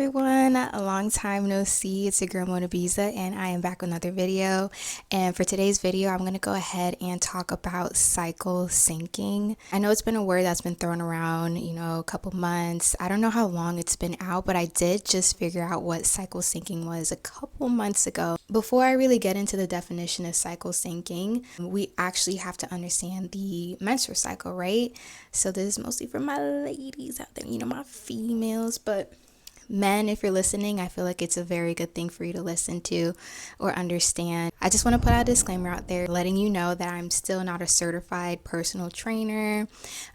everyone, a long time no see. It's your girl Mona Biza and I am back with another video. And for today's video, I'm going to go ahead and talk about cycle syncing. I know it's been a word that's been thrown around, a couple months. I don't know how long it's been out, but I did just figure out what cycle syncing was a couple months ago. Before I really get into the definition of cycle syncing, we actually have to understand the menstrual cycle, right? So this is mostly for my ladies out there, my females, but men, if you're listening, I feel like it's a very good thing for you to listen to or understand. I just want to put out a disclaimer out there letting you know that I'm still not a certified personal trainer.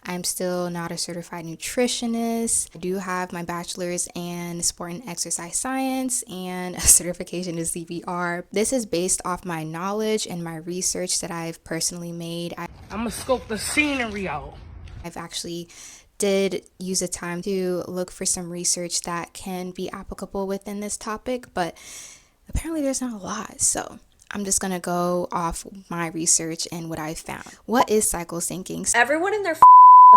I'm still not a certified nutritionist. I do have my bachelor's in sport and exercise science and a certification in CPR. This is based off my knowledge and my research that I've personally made. I'm gonna scope the scenery out. I've actually did use a time to look for some research that can be applicable within this topic, but apparently there's not a lot. So I'm just gonna go off my research and what I found. What is cycle syncing? Everyone and their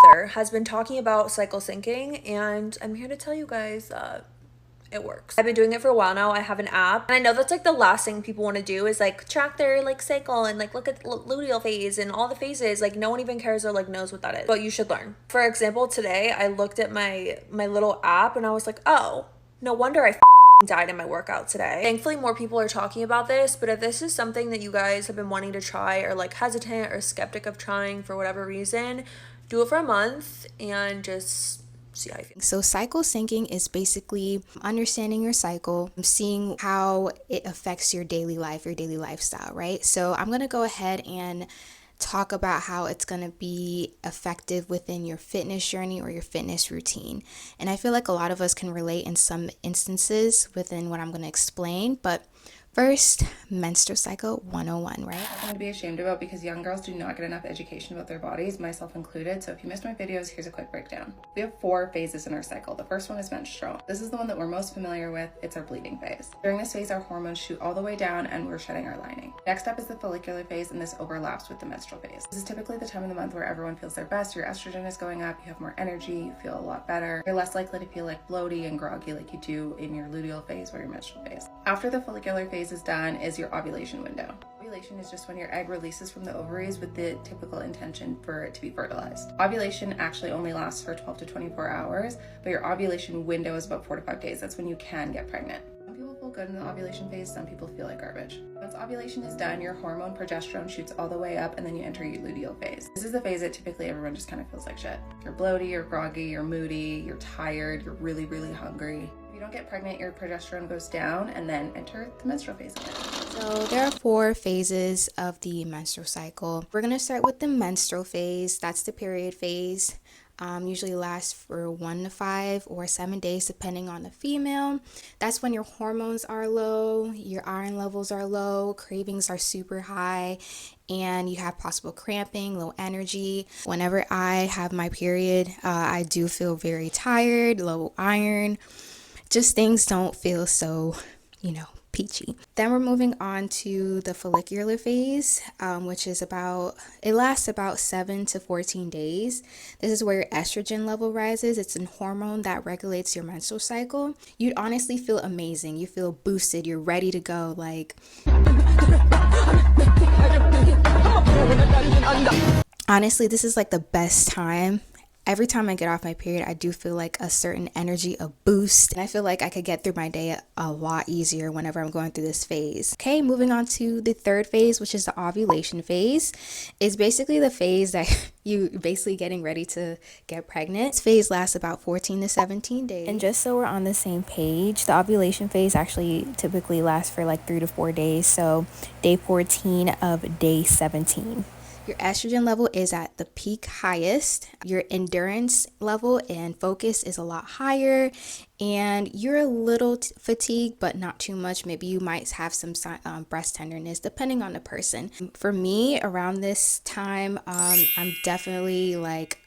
mother has been talking about cycle syncing, and I'm here to tell you guys it works. I've been doing it for a while now. I have an app, and I know that's like the last thing people want to do is like track their cycle and look at luteal phase and all the phases. No one even cares or knows what that is, but you should learn. For example, today I looked at my little app and I was like, oh, no wonder I died in my workout today. Thankfully more people are talking about this, but if this is something that you guys have been wanting to try or hesitant or skeptic of trying for whatever reason, do it for a month and just see how you feel. So cycle syncing is basically understanding your cycle, seeing how it affects your daily life, your daily lifestyle, right? So I'm going to go ahead and talk about how it's going to be effective within your fitness journey or your fitness routine. And I feel like a lot of us can relate in some instances within what I'm going to explain, but first, menstrual cycle 101, right? Something to be ashamed about because young girls do not get enough education about their bodies, myself included. So if you missed my videos, here's a quick breakdown. We have 4 phases in our cycle. The first one is menstrual. This is the one that we're most familiar with. It's our bleeding phase. During this phase, our hormones shoot all the way down and we're shedding our lining. Next up is the follicular phase, and this overlaps with the menstrual phase. This is typically the time of the month where everyone feels their best. Your estrogen is going up, you have more energy, you feel a lot better. You're less likely to feel bloaty and groggy like you do in your luteal phase or your menstrual phase. After the follicular phase is done is your ovulation window. Ovulation is just when your egg releases from the ovaries with the typical intention for it to be fertilized. Ovulation actually only lasts for 12 to 24 hours, but your ovulation window is about 4 to 5 days. That's when you can get pregnant. Some people feel good in the ovulation phase, some people feel like garbage. Once ovulation is done, your hormone progesterone shoots all the way up and then you enter your luteal phase. This is the phase that typically everyone just kind of feels like shit. You're bloaty, you're groggy, you're moody, you're tired, you're really, really hungry. If you don't get pregnant, your progesterone goes down and then enter the menstrual phase again. So there are 4 phases of the menstrual cycle. We're going to start with the menstrual phase. That's the period phase. Usually lasts for 1 to 5 or 7 days depending on the female. That's when your hormones are low, your iron levels are low, cravings are super high, and you have possible cramping, low energy. Whenever I have my period, I do feel very tired, low iron. Just things don't feel so, peachy. Then we're moving on to the follicular phase, which is it lasts about 7 to 14 days. This is where your estrogen level rises. It's a hormone that regulates your menstrual cycle. You'd honestly feel amazing. You feel boosted. You're ready to go. Honestly, this is the best time. Every time I get off my period, I do feel a certain energy, a boost. And I feel like I could get through my day a lot easier whenever I'm going through this phase. Okay, moving on to the third phase, which is the ovulation phase. It's basically the phase that you basically getting ready to get pregnant. This phase lasts about 14 to 17 days. And just so we're on the same page, the ovulation phase actually typically lasts for 3 to 4 days. So day 14 of day 17. Your estrogen level is at the peak highest. Your endurance level and focus is a lot higher, and you're a little fatigued, but not too much. Maybe you might have some breast tenderness, depending on the person. For me, around this time, I'm definitely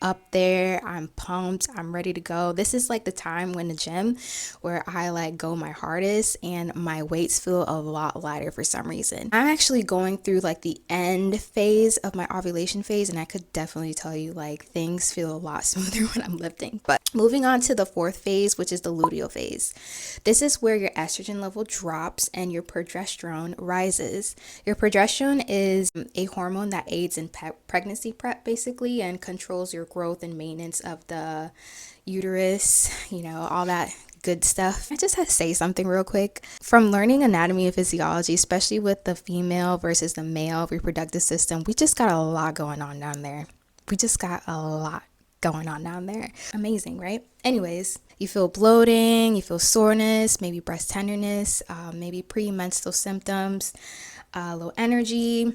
up there. I'm pumped. I'm ready to go. This is the time when the gym where I go my hardest, and my weights feel a lot lighter for some reason. I'm actually going through the end phase of my ovulation phase, and I could definitely tell you things feel a lot smoother when I'm lifting. But Moving on to the fourth phase, which is the luteal phase. This is where your estrogen level drops and your progesterone rises. Your progesterone is a hormone that aids in pregnancy prep, basically, and controls your growth and maintenance of the uterus, all that good stuff. I just had to say something real quick. From learning anatomy and physiology, especially with the female versus the male reproductive system, we just got a lot going on down there. Amazing, right? Anyways, you feel bloating, you feel soreness, maybe breast tenderness, maybe premenstrual symptoms, low energy.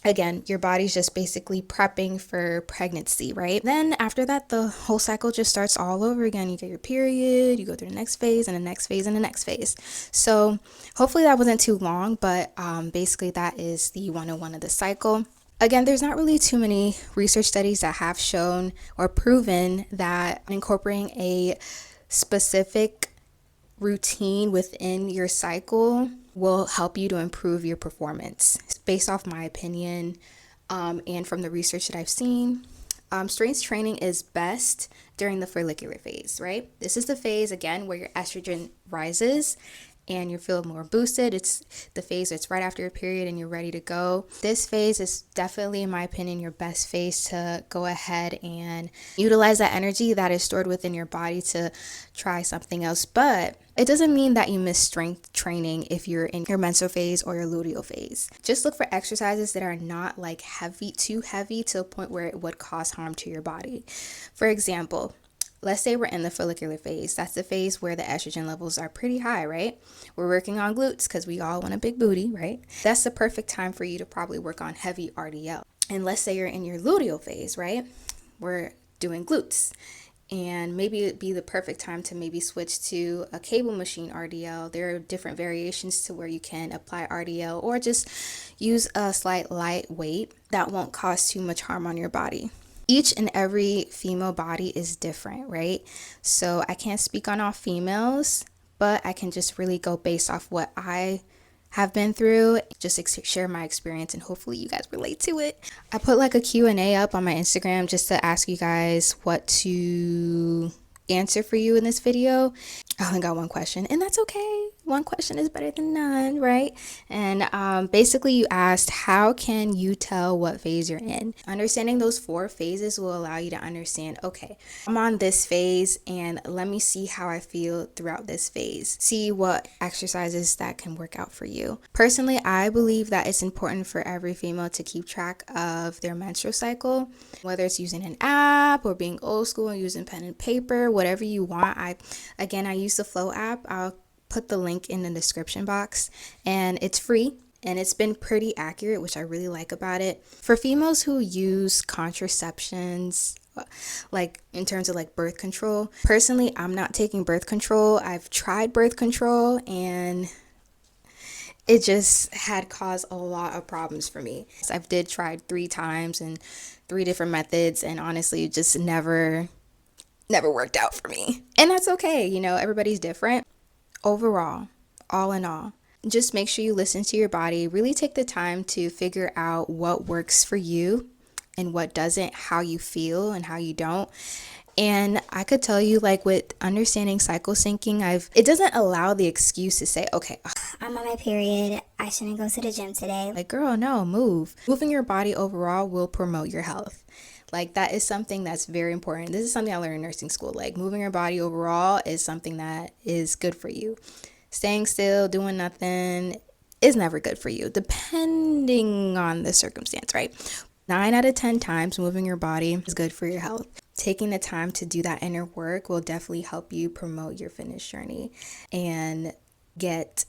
Again, your body's just basically prepping for pregnancy, right? Then after that, the whole cycle just starts all over again. You get your period, you go through the next phase and the next phase and the next phase. So hopefully that wasn't too long, but basically that is the 101 of the cycle. Again, there's not really too many research studies that have shown or proven that incorporating a specific routine within your cycle will help you to improve your performance. Based off my opinion and from the research that I've seen, strength training is best during the follicular phase, right? This is the phase, again, where your estrogen rises and you feel more boosted. It's the phase that's right after your period and you're ready to go. This phase is definitely, in my opinion, your best phase to go ahead and utilize that energy that is stored within your body to try something else. But it doesn't mean that you miss strength training if you're in your menstrual phase or your luteal phase. Just look for exercises that are not like too heavy to a point where it would cause harm to your body. For example, let's say we're in the follicular phase. That's the phase where the estrogen levels are pretty high, right? We're working on glutes because we all want a big booty, right? That's the perfect time for you to probably work on heavy RDL. And let's say you're in your luteal phase, right? We're doing glutes. And maybe it'd be the perfect time to maybe switch to a cable machine RDL. There are different variations to where you can apply RDL or just use a slight light weight that won't cause too much harm on your body. Each and every female body is different, right? So I can't speak on all females, but I can just really go based off what I have been through, just share my experience, and hopefully you guys relate to it. I put like a Q&A up on my Instagram just to ask you guys what to answer for you in this video. I only got one question, and that's okay. One question is better than none, right? And basically you asked, how can you tell what phase you're in? Understanding those 4 phases will allow you to understand, okay, I'm on this phase and let me see how I feel throughout this phase. See what exercises that can work out for you. Personally, I believe that it's important for every female to keep track of their menstrual cycle, whether it's using an app or being old school and using pen and paper, whatever you want. I use the Flow app. I'll put the link in the description box, and it's free and it's been pretty accurate, which I really like about it. For females who use contraceptions, like in terms of like birth control, personally, I'm not taking birth control. I've tried birth control and it just had caused a lot of problems for me. I've tried 3 times and 3 different methods, and honestly, it just never worked out for me. And that's okay, everybody's different. Overall, all in all, just make sure you listen to your body. Really take the time to figure out what works for you and what doesn't, how you feel and how you don't. And I could tell you, like with understanding cycle syncing, it doesn't allow the excuse to say, okay, I'm on my period, I shouldn't go to the gym today. Like, girl, no, move. Moving your body overall will promote your health. Like, that is something that's very important. This is something I learned in nursing school. Like, moving your body overall is something that is good for you. Staying still, doing nothing is never good for you, depending on the circumstance, right? 9 out of 10 times moving your body is good for your health. Taking the time to do that inner work will definitely help you promote your fitness journey and get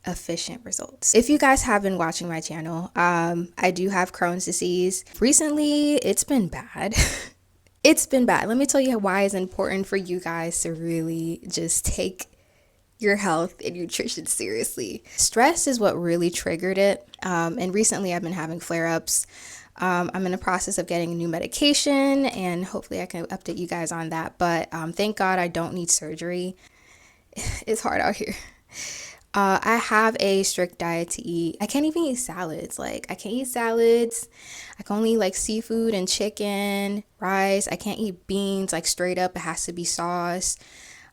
efficient results. If you guys have been watching my channel, I do have Crohn's disease. Recently, it's been bad. It's been bad. Let me tell you why it's important for you guys to really just take your health and nutrition seriously. Stress is what really triggered it. And recently I've been having flare-ups. I'm in the process of getting a new medication, and hopefully I can update you guys on that. But thank God I don't need surgery. It's hard out here. I have a strict diet to eat. I can't even eat salads. Like, I can't eat salads. I can only eat like seafood and chicken, rice. I can't eat beans like straight up. It has to be sauce.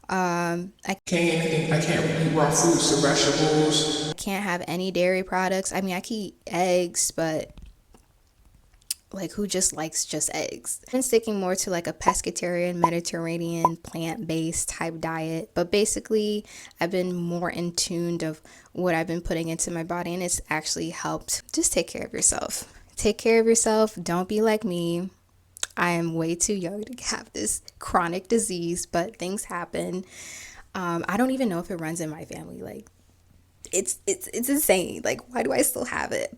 I I can't eat raw fruits or vegetables. can't have any dairy products. I mean, I can eat eggs, but like, who just likes just eggs? I've been sticking more to like a pescatarian, Mediterranean, plant-based type diet. But basically, I've been more in tune of what I've been putting into my body, and it's actually helped. Just take care of yourself. Take care of yourself. Don't be like me. I am way too young to have this chronic disease, but things happen. I don't even know if it runs in my family. Like, it's insane. Like, why do I still have it?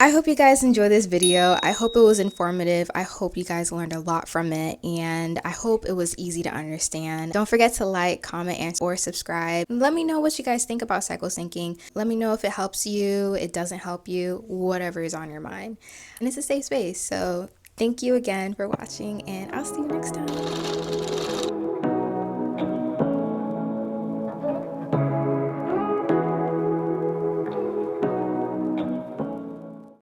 I hope you guys enjoyed this video. I hope it was informative. I hope you guys learned a lot from it, and I hope it was easy to understand. Don't forget to like, comment, or subscribe. Let me know what you guys think about cycle syncing. Let me know if it helps you, it doesn't help you, whatever is on your mind. And it's a safe space. So thank you again for watching, and I'll see you next time.